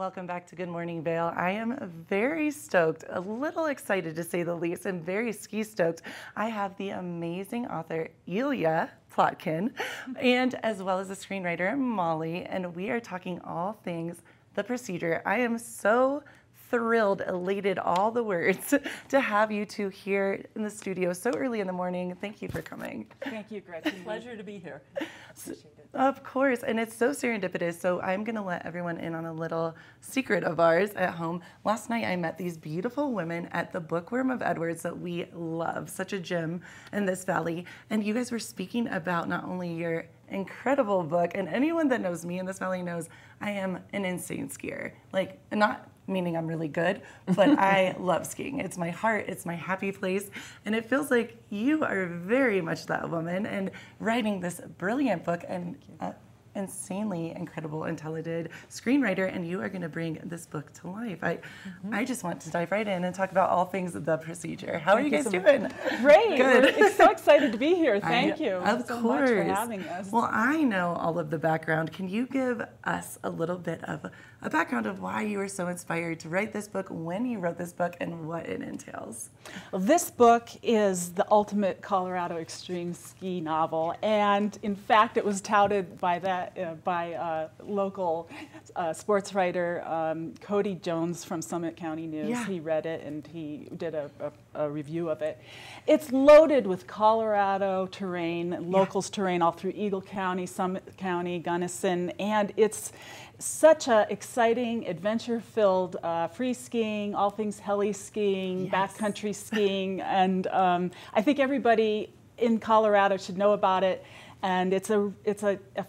Welcome back to Good Morning Vail. I am very stoked, a little excited to say the least, and very ski-stoked. I have the amazing author Elea Plotkin, and as well as the screenwriter Molly, and we are talking all things The Procedure. I am so thrilled, elated, all the words, to have you two here in the studio so early in the morning. Thank you for coming. Thank you, Gretchen. Pleasure to be here. Appreciate it. Of course, and it's so serendipitous. So I'm going to let everyone in on a little secret of ours at home. Last night I met these beautiful women at the Bookworm of Edwards that we love, such a gem in this valley. And you guys were speaking about not only your incredible book, and anyone that knows me in this valley knows I am an insane skier. Like, not meaning I'm really good, but I love skiing. It's my heart, it's my happy place, and it feels like you are very much that woman and writing this brilliant book and insanely incredible and talented screenwriter, and you are going to bring this book to life. I just want to dive right in and talk about all things The Procedure. How are you guys doing? Great. Good. We're so excited to be here. Thank you Of so course. much for having us. Well, I know all of the background. Can you give us a little bit of a background of why you were so inspired to write this book, when you wrote this book, and what it entails? Well, this book is the ultimate Colorado extreme ski novel, and in fact, it was touted by local sports writer Cody Jones from Summit County News. Yeah. He read it and he did a review of it. It's loaded with Colorado terrain, locals terrain all through Eagle County, Summit County, Gunnison, and it's such a exciting, adventure-filled free skiing, all things heli skiing, backcountry skiing, and I think everybody in Colorado should know about it. And it's a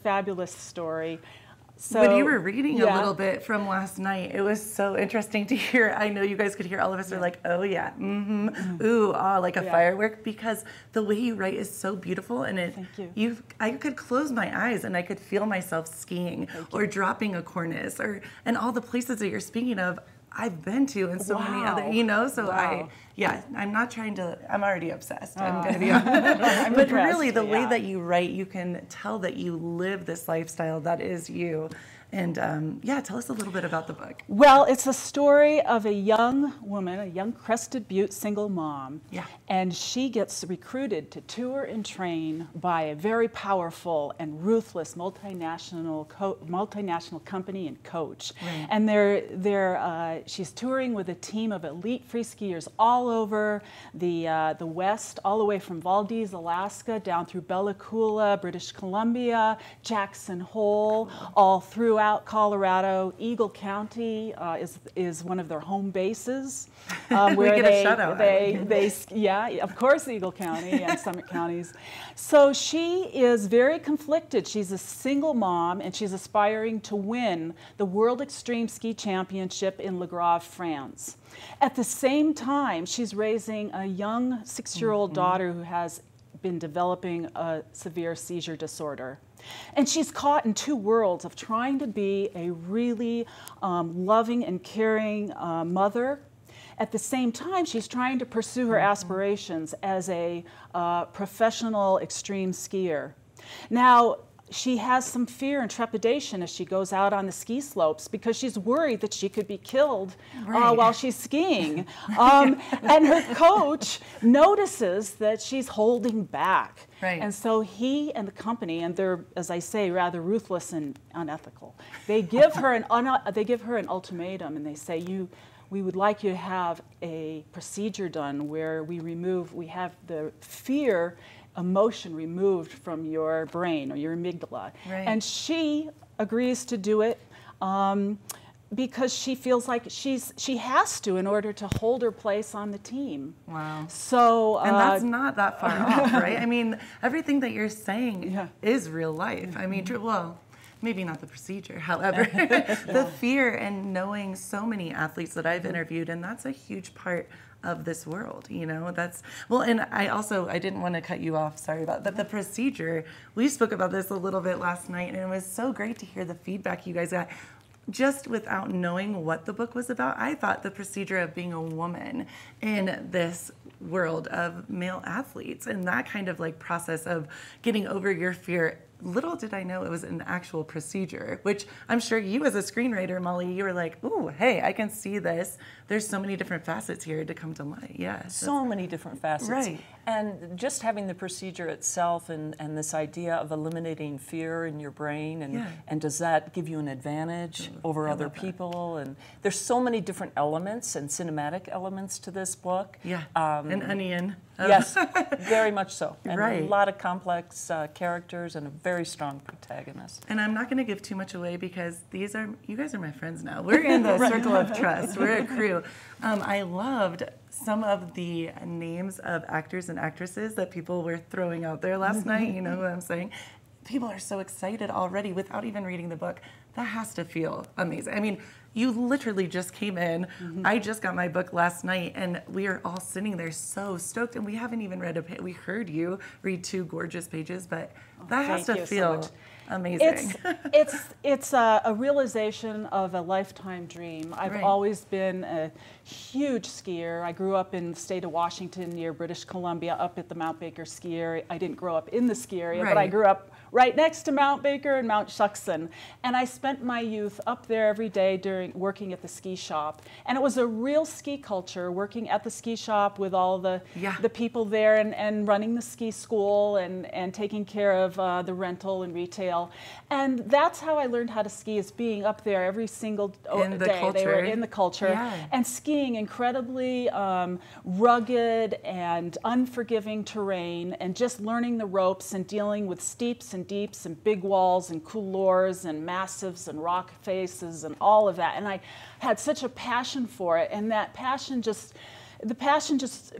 fabulous story. So, when you were reading a little bit from last night, it was so interesting to hear. I know you guys could hear all of us are like, oh yeah, ooh, ah, like a firework, because the way you write is so beautiful, and it. Thank you. I could close my eyes and I could feel myself skiing or dropping a cornice, and all the places that you're speaking of, I've been to, and so many other, so I'm not trying to, I'm already obsessed. I'm going to be honest. But really, the way that you write, you can tell that you live this lifestyle that is you. And tell us a little bit about the book. Well, it's a story of a young woman, a young Crested Butte single mom. Yeah. And she gets recruited to tour and train by a very powerful and ruthless multinational company and coach. Right. And she's touring with a team of elite free skiers all over the West, all the way from Valdez, Alaska, down through Bella Coola, British Columbia, Jackson Hole, all throughout Colorado. Eagle County is one of their home bases. Where we get a shout out. Of course, Eagle County and Summit counties. So she is very conflicted. She's a single mom, and she's aspiring to win the World Extreme Ski Championship in Le Grave, France. At the same time, she's raising a young 6-year-old daughter who has been developing a severe seizure disorder. And she's caught in two worlds of trying to be a really loving and caring mother. At the same time, she's trying to pursue her aspirations as a professional extreme skier. Now, she has some fear and trepidation as she goes out on the ski slopes because she's worried that she could be killed while she's skiing. And her coach notices that she's holding back. Right. And so he and the company, and they're, as I say, rather ruthless and unethical, they give her an ultimatum, and they say, we would like you to have a procedure done where we have the fear emotion removed from your brain or your amygdala. Right. And she agrees to do it because she feels like she has to in order to hold her place on the team. Wow. So and that's not that far off, right? I mean, everything that you're saying is real life. I mean, well, maybe not the procedure, however, the fear and knowing so many athletes that I've interviewed, and that's a huge part of this world, that's, well, and I didn't want to cut you off, sorry about that, but the procedure, we spoke about this a little bit last night, and it was so great to hear the feedback you guys got. Just without knowing what the book was about, I thought the procedure of being a woman in this world of male athletes and that kind of like process of getting over your fear little did I know it was an actual procedure, which I'm sure you as a screenwriter, Molly, you were like, ooh, hey, I can see this. There's so many different facets here to come to light. Yeah. So many different facets. Right. And just having the procedure itself and this idea of eliminating fear in your brain, and does that give you an advantage over other people? And there's so many different elements and cinematic elements to this book. Yeah, an onion. Yes, very much so. And right. a lot of complex characters and a very strong protagonist. And I'm not going to give too much away because you guys are my friends now. We're in the circle of trust. We're a crew. I loved some of the names of actors and actresses that people were throwing out there last night. You know what I'm saying? People are so excited already without even reading the book. That has to feel amazing. I mean, you literally just came in. I just got my book last night, and we are all sitting there so stoked, and we haven't even read a page. We heard you read 2 gorgeous pages, but that has to feel amazing. It's a realization of a lifetime dream. I've always been a huge skier. I grew up in the state of Washington near British Columbia, up at the Mount Baker ski area. I didn't grow up in the ski area, but I grew up right next to Mount Baker and Mount Shuckson. And I spent my youth up there every day working at the ski shop. And it was a real ski culture, working at the ski shop with all the people there and running the ski school and taking care of the rental and retail. And that's how I learned how to ski, is being up there every single day. They were in the culture. And skiing incredibly rugged and unforgiving terrain, and just learning the ropes and dealing with steeps and deeps and big walls and couloirs and massives and rock faces and all of that. And I had such a passion for it, and that passion just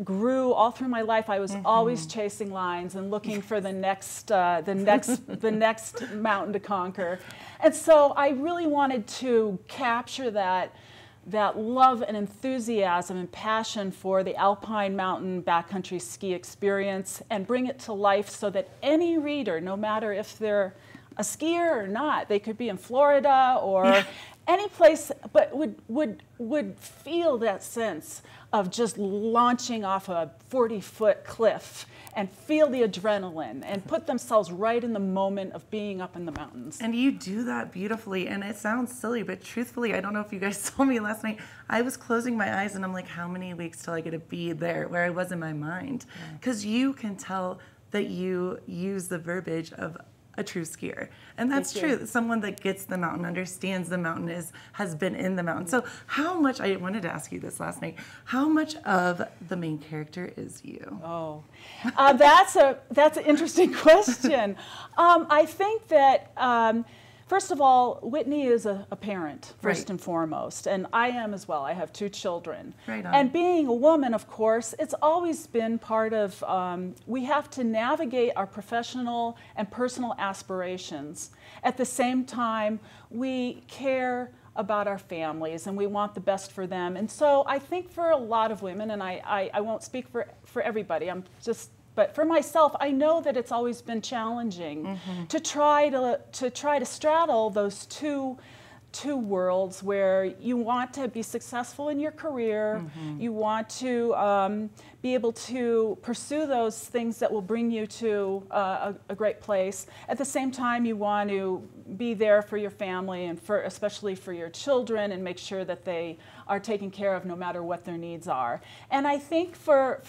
grew all through my life. I was always chasing lines and looking for the next mountain to conquer. And so I really wanted to capture that love and enthusiasm and passion for the alpine mountain backcountry ski experience and bring it to life so that any reader, no matter if they're a skier or not, they could be in Florida or any place, but would feel that sense of just launching off a 40-foot cliff and feel the adrenaline and put themselves right in the moment of being up in the mountains. And you do that beautifully, and it sounds silly, but truthfully, I don't know if you guys saw me last night, I was closing my eyes and I'm like, how many weeks till I get to be there where I was in my mind? Because you can tell that you use the verbiage of a true skier. And that's true. Someone that gets the mountain, understands the mountain, has been in the mountain. So how much, I wanted to ask you this last night, how much of the main character is you? Oh, that's an interesting question. I think that, first of all, Whitney is a parent, first and foremost, and I am as well. I have 2 children. Right on. And being a woman, of course, it's always been part of, we have to navigate our professional and personal aspirations. At the same time, we care about our families and we want the best for them. And so I think for a lot of women, and I won't speak for everybody, but for myself, I know that it's always been challenging to try to straddle those two worlds where you want to be successful in your career, you want to be able to pursue those things that will bring you to a great place. At the same time, you want to be there for your family and especially for your children, and make sure that they are taken care of no matter what their needs are. And I think for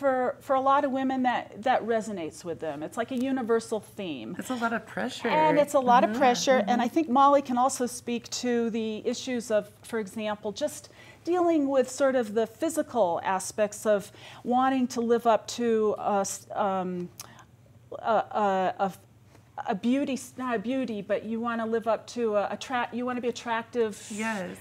a lot of women that resonates with them. It's like a universal theme. It's a lot of pressure. And it's a lot of pressure. And I think Molly can also speak to the issues of, for example, just dealing with sort of the physical aspects of wanting to live up to a beauty, not a beauty, but you want to live up to you want to be attractive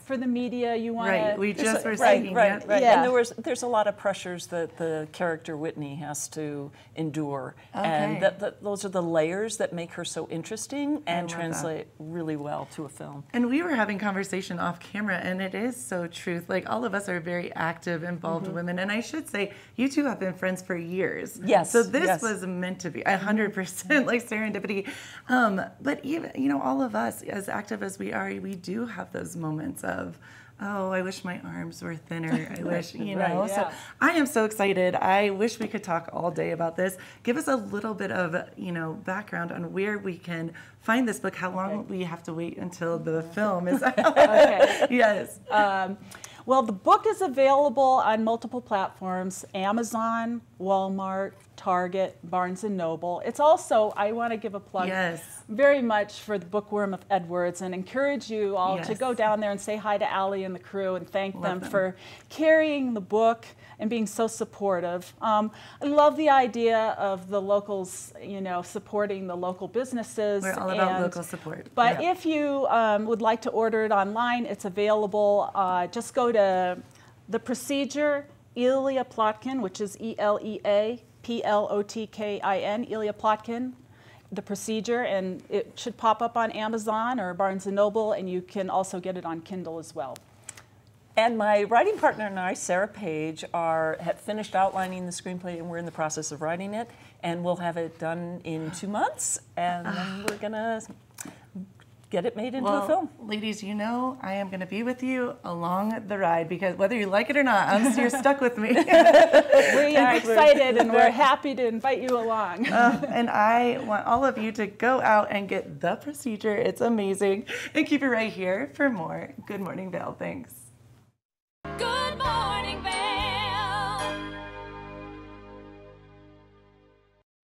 for the media. You want to. We just were saying right. And there's a lot of pressures that the character Whitney has to endure, and those are the layers that make her so interesting and translate really well to a film. And we were having conversation off camera, and it is so true. Like, all of us are very active, involved women, and I should say, you 2 have been friends for years. Yes. So this was meant to be 100% like serendipity. But even, all of us, as active as we are, we do have those moments of oh, I wish my arms were thinner. I wish, you know. Right, yeah. So I am so excited. I wish we could talk all day about this. Give us a little bit of, you know, background on where we can find this book, how long we have to wait until the film is out. Okay. Yes. Well, the book is available on multiple platforms: Amazon, Walmart, Target, Barnes & Noble. It's also, I want to give a plug very much for the Bookworm of Edwards and encourage you all to go down there and say hi to Allie and the crew and thank them for carrying the book and being so supportive. I love the idea of the locals, you know, supporting the local businesses. We're all about local support. But if you would like to order it online, it's available. Just go to the procedure, Elea Plotkin, which is ELEA Plotkin, Elea Plotkin, the procedure, and it should pop up on Amazon or Barnes & Noble, and you can also get it on Kindle as well. And my writing partner and I, Sarah Page, have finished outlining the screenplay, and we're in the process of writing it, and we'll have it done in 2 months, and then we're gonna get it made into a film. Ladies, you know I am going to be with you along the ride, because whether you like it or not, you're stuck with me. We are excited, and we're happy to invite you along. And I want all of you to go out and get The Procedure. It's amazing. And keep it right here for more Good Morning Vail. Thanks. Good morning, Vail.